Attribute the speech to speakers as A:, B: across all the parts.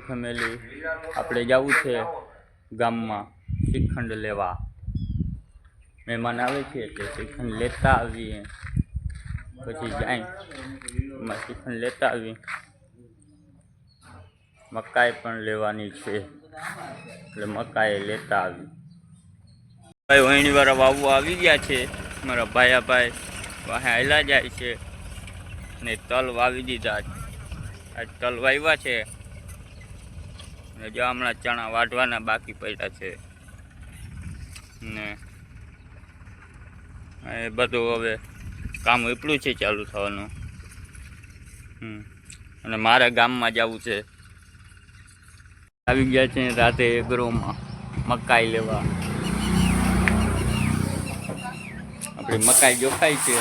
A: Family આપણે જવું છે ગામમાં શ્રીખંડ લેવા. મહેમાન આવે છે એટલે શ્રીખંડ લેતા આવીએ, પછી જાય એમાં શ્રીખંડ લેતા આવીએ. મકાઈ પણ લેવાની છે એટલે મકાઈ લેતા આવી. ભાઈ વહીણીવાળા વાવવા આવી ગયા છે. મારા ભાઈ વાહે હાલ્યા જાય છે ને તલ વાવી દીધા. આજ તલ વાવ્યા છે ને જો હમણાં ચણા વાઢવાના બાકી પડ્યા છે ને એ બધું હવે કામ એટલું છે ચાલુ થવાનું. અને મારે ગામમાં જવું છે. આવી ગયા છે રાતે એગ્રોમાં મકાઈ લેવા. આપણી મકાઈ જોખાઈ છે,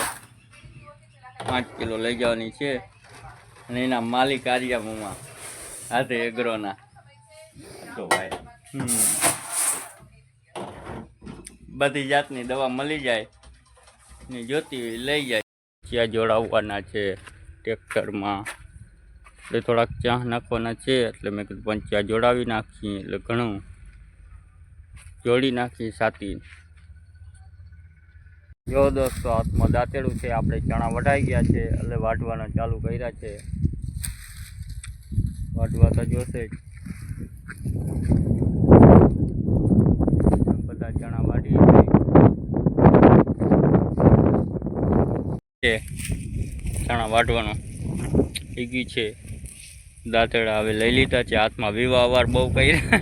A: 5 કિલો લઈ જવાની છે. અને એના માલિક આર્યામાં રાતે એગ્રોના તો ભાઈ બધી જાતની દવા મળી જાય ને જોતી લઈ જાય. ચિયા જોડાવવાના છે ટ્રેક્ટરમાં એટલે થોડાક ચા નાખવાના છે. એટલે મેં કીધું પણ ચા જોડાવી નાખીએ એટલે ઘણું જોડી નાખીએ સાથી. જો દોસ્તો હાથમાં દાંતેડું છે. આપણે ચણા વઢાઈ ગયા છે એટલે વાઢવાના ચાલુ કર્યા છે. વાઢવા તો જોશે જ. બધા ચણા વાઢી છે. ચણા વાઢવાનું થઈ ગયું છે. દાંતેડા હવે લઈ લીધા છે હાથમાં. વિવાહ વાર બહુ કર્યા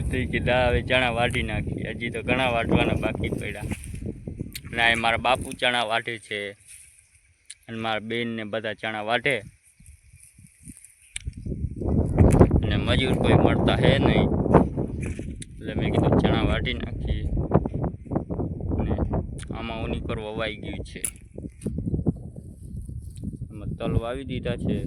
A: થઈ કીધા હવે ચણા વાઢી નાખીએ. હજી તો ઘણા વાઢવાના બાકી પડ્યા. ના એ મારા બાપુ ચણા વાઢે છે અને મારા બેન ને બધા ચણા વાઢે. અને મજૂર કોઈ મળતા હે નહીં એટલે મેં કીધું ચણા વાઢી નાખીએ. અને આમાં ઉની પર વવાઈ ગયું છે. એમાં તલ વાવી દીધા છે.